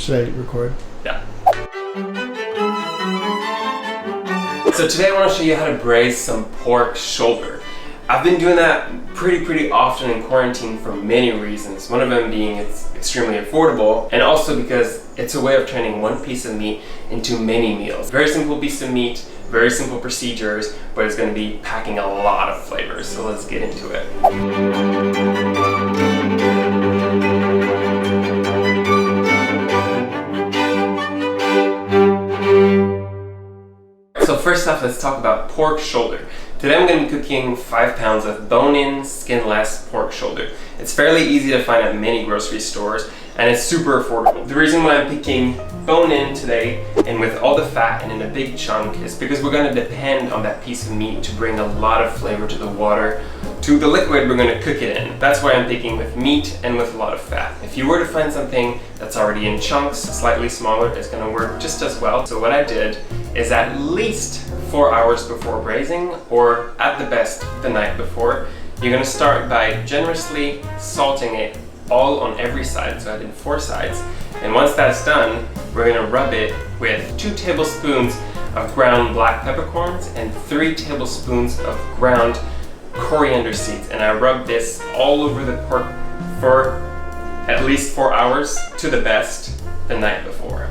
Should I record? Yeah. So today I want to show you how to braise some pork shoulder. I've been doing that pretty often in quarantine for many reasons. One of them being it's extremely affordable, and also because it's a way of turning one piece of meat into many meals. Very simple piece of meat, very simple procedures, but it's going to be packing a lot of flavors. So let's get into it. So first off, let's talk about pork shoulder. Today I'm going to be cooking 5 pounds of bone-in, skinless pork shoulder. It's fairly easy to find at many grocery stores, and it's super affordable. The reason why I'm picking bone-in today and with all the fat and in a big chunk is because we're going to depend on that piece of meat to bring a lot of flavor to the water, to the liquid we're going to cook it in. That's why I'm picking with meat and with a lot of fat. If you were to find something that's already in chunks, slightly smaller, it's going to work just as well. So what I did is at least 4 hours before braising, or at the best the night before, you're going to start by generously salting it all on every side. So I did 4 sides, and once that's done, we're going to rub it with 2 tablespoons of ground black peppercorns and 3 tablespoons of ground coriander seeds, and I rub this all over the pork for at least 4 hours, to the best the night before.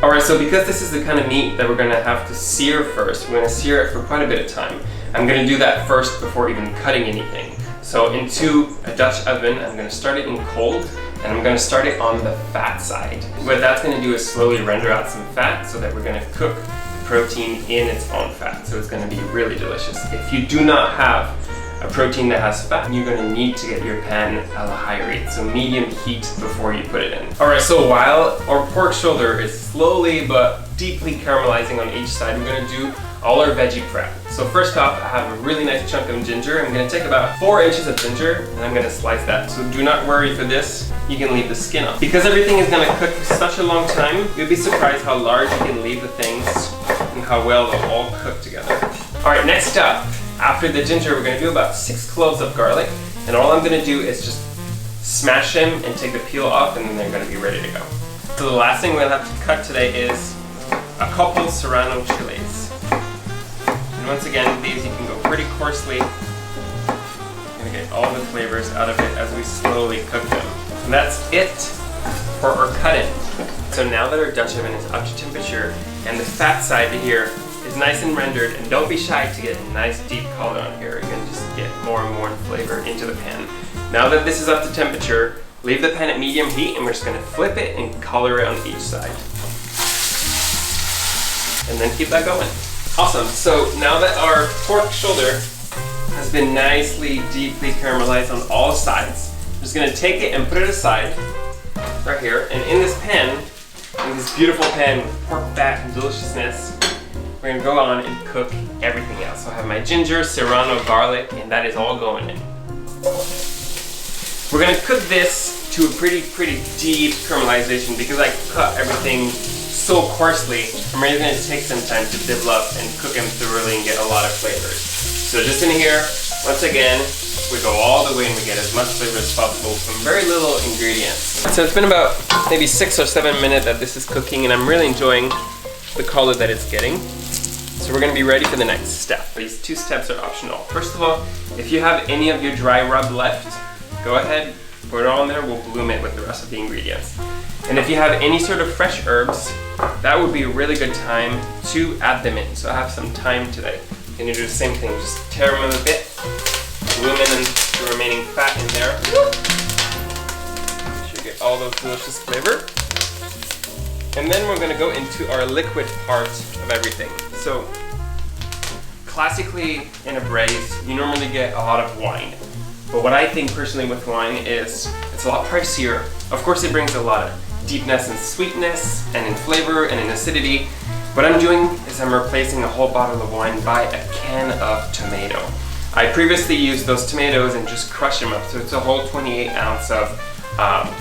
Alright, so because this is the kind of meat that we're going to have to sear first, we're going to sear it for quite a bit of time. I'm going to do that first before even cutting anything. So into a Dutch oven, I'm going to start it in cold, and I'm going to start it on the fat side. What that's going to do is slowly render out some fat so that we're going to cook the protein in its own fat. So it's going to be really delicious. If you do not have a protein that has fat, you're going to need to get your pan at a high rate, so medium heat before you put it in. Alright, so while our pork shoulder is slowly but deeply caramelizing on each side, we're going to do all our veggie prep. So first off, I have a really nice chunk of ginger. I'm going to take about 4 inches of ginger and I'm going to slice that. So do not worry for this, you can leave the skin off. Because everything is going to cook for such a long time, you'll be surprised how large you can leave the things and how well they'll all cook together. Alright, next up, after the ginger, we're going to do about 6 cloves of garlic, and all I'm going to do is just smash them and take the peel off, and then they're going to be ready to go. So the last thing we're going to have to cut today is a couple serrano chilies. And once again, these you can go pretty coarsely. You're going to get all the flavors out of it as we slowly cook them. And that's it for our cutting. So now that our Dutch oven is up to temperature, and the fat side here is nice and rendered, and don't be shy to get a nice deep color on here. You're going to just get more and more flavor into the pan. Now that this is up to temperature, leave the pan at medium heat, and we're just going to flip it and color it on each side. And then keep that going. Awesome, so now that our pork shoulder has been nicely, deeply caramelized on all sides, I'm just going to take it and put it aside, right here, and in this pan, in this beautiful pan with pork fat and deliciousness, we're going to go on and cook everything else. So I have my ginger, serrano, garlic, and that is all going in. We're going to cook this to a pretty deep caramelization because I cut everything so coarsely. I'm really going to take some time to develop and cook them thoroughly and get a lot of flavors. So just in here, once again, we go all the way and we get as much flavor as possible from very little ingredients. So it's been about maybe 6 or 7 minutes that this is cooking, and I'm really enjoying the color that it's getting. So we're going to be ready for the next step. These 2 steps are optional. First of all, if you have any of your dry rub left, go ahead, put it all in there, we'll bloom it with the rest of the ingredients. And if you have any sort of fresh herbs, that would be a really good time to add them in. So I have some thyme today. And you do the same thing, just tear them a bit, bloom in the remaining fat in there. Make sure you get all those delicious flavor. And then we're going to go into our liquid part of everything. So, classically in a braise, you normally get a lot of wine. But what I think personally with wine is it's a lot pricier. Of course it brings a lot of deepness and sweetness and in flavor and in acidity. What I'm doing is I'm replacing a whole bottle of wine by a can of tomato. I previously used those tomatoes and just crushed them up. So it's a whole 28 ounce of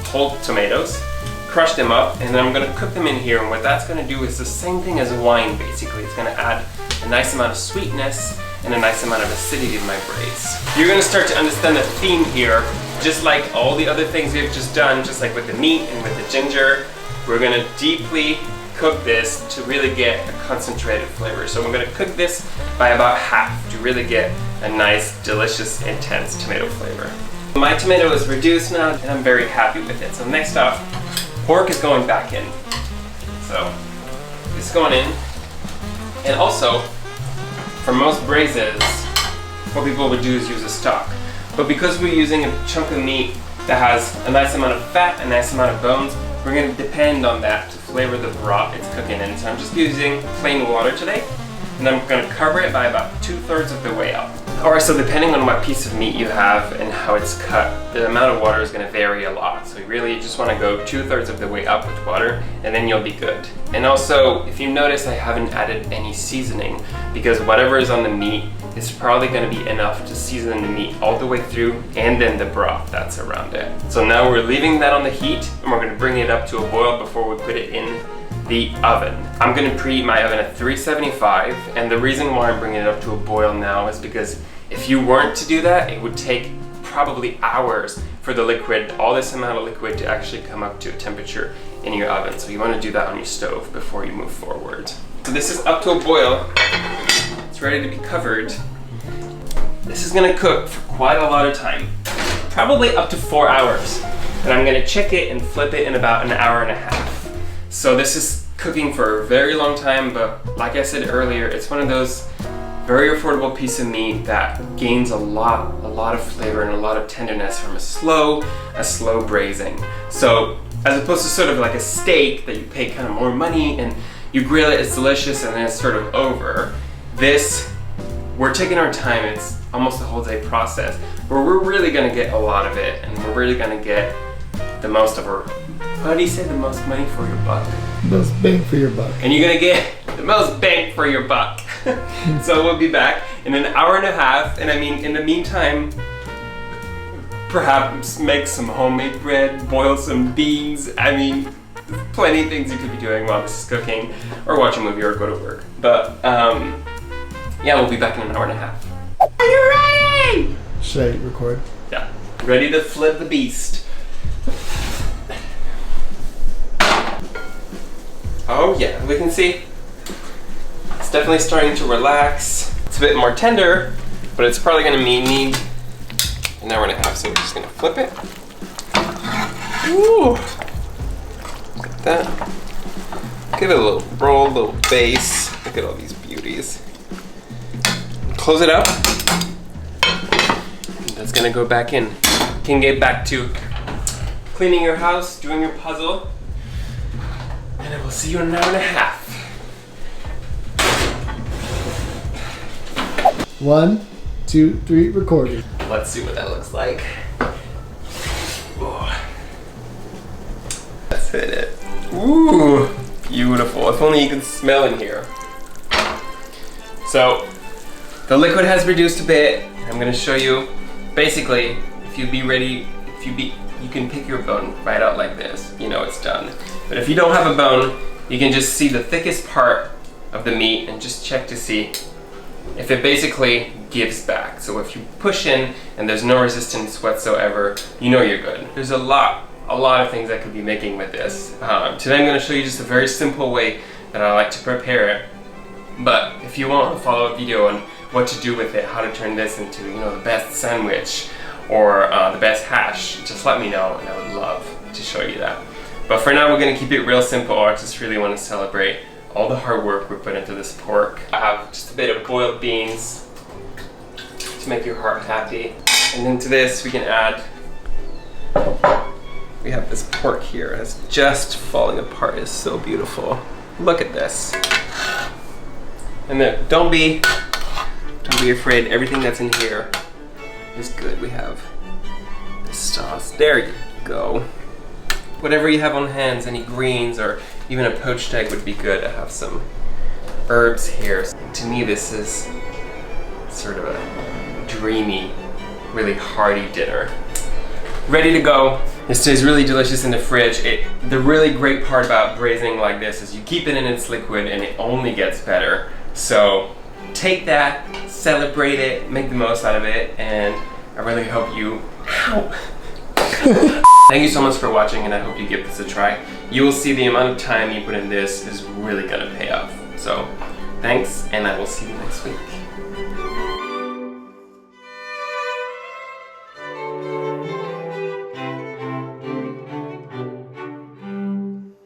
whole tomatoes. Crush them up, and then I'm going to cook them in here, and what that's going to do is the same thing as wine basically. It's going to add a nice amount of sweetness and a nice amount of acidity in my braise. You're gonna start to understand the theme here, just like all the other things we've just done, just like with the meat and with the ginger. We're gonna deeply cook this to really get a concentrated flavor. So we're gonna cook this by about half to really get a nice, delicious, intense tomato flavor. My tomato is reduced now, and I'm very happy with it. So next off, pork is going back in. So it's going in. And also, for most braises, what people would do is use a stock. But because we're using a chunk of meat that has a nice amount of fat, a nice amount of bones, we're going to depend on that to flavor the broth it's cooking in. So I'm just using plain water today, and I'm going to cover it by about 2/3 of the way up. Alright, so depending on what piece of meat you have and how it's cut, the amount of water is going to vary a lot. So you really just want to go 2/3 of the way up with water, and then you'll be good. And also, if you notice, I haven't added any seasoning, because whatever is on the meat is probably going to be enough to season the meat all the way through, and then the broth that's around it. So now we're leaving that on the heat, and we're going to bring it up to a boil before we put it in the oven. I'm going to preheat my oven at 375, and the reason why I'm bringing it up to a boil now is because if you weren't to do that, it would take probably hours for the liquid, all this amount of liquid, to actually come up to a temperature in your oven. So you want to do that on your stove before you move forward. So this is up to a boil. It's ready to be covered. This is going to cook for quite a lot of time, probably up to 4 hours. And I'm going to check it and flip it in about 1.5 hours. So this is cooking for a very long time, but like I said earlier, it's one of those very affordable piece of meat that gains a lot of flavor and a lot of tenderness from a slow braising. So as opposed to sort of like a steak that you pay kind of more money and you grill it, it's delicious, and then it's sort of over. This, we're taking our time. It's almost a whole day process where we're really gonna get a lot of it, and we're really gonna get the most of our, how do you say, the most money for your buck? Most bang for your buck. And you're gonna get the most bang for your buck. So we'll be back in 1.5 hours, and I mean, in the meantime, perhaps make some homemade bread, boil some beans. I mean, plenty of things you could be doing while this is cooking, or watch a movie or go to work. But yeah, we'll be back in 1.5 hours. Are you ready? Should I record? Yeah. Ready to flip the beast. Oh yeah, we can see it's definitely starting to relax. It's a bit more tender, but it's probably gonna need 1.5 hours, so we're just gonna flip it. Ooh, look at that. Give it a little roll, a little base. Look at all these beauties. Close it up. That's gonna go back in. You can get back to cleaning your house, doing your puzzle, and I will see you in 1.5 hours. 1, 2, 3, recording. Let's see what that looks like. Ooh. Let's hit it. Ooh, beautiful. If only you could smell in here. So, the liquid has reduced a bit. I'm gonna show you, basically, if you can pick your bone right out like this, you know it's done. But if you don't have a bone, you can just see the thickest part of the meat and just check to see if it basically gives back. So if you push in and there's no resistance whatsoever, you know you're good. There's a lot of things I could be making with this. Today I'm going to show you just a very simple way that I like to prepare it. But if you want a follow-up video on what to do with it, how to turn this into, you know, the best sandwich or the best hash, just let me know, and I would love to show you that. But for now, we're going to keep it real simple. I just really want to celebrate all the hard work we put into this pork. I have just a bit of boiled beans to make your heart happy. And then to this, we can add, we have this pork here. It's just falling apart. It's so beautiful. Look at this. And then don't be afraid. Everything that's in here is good. We have the sauce. There you go. Whatever you have on hands, any greens or even a poached egg would be good. I have some herbs here. To me, this is sort of a dreamy, really hearty dinner. Ready to go. It stays really delicious in the fridge. The really great part about braising like this is you keep it in its liquid and it only gets better. So take that, celebrate it, make the most out of it, and I really hope you... Ow! Thank you so much for watching, and I hope you give this a try. You will see the amount of time you put in this is really gonna pay off. So, thanks, and I will see you next week.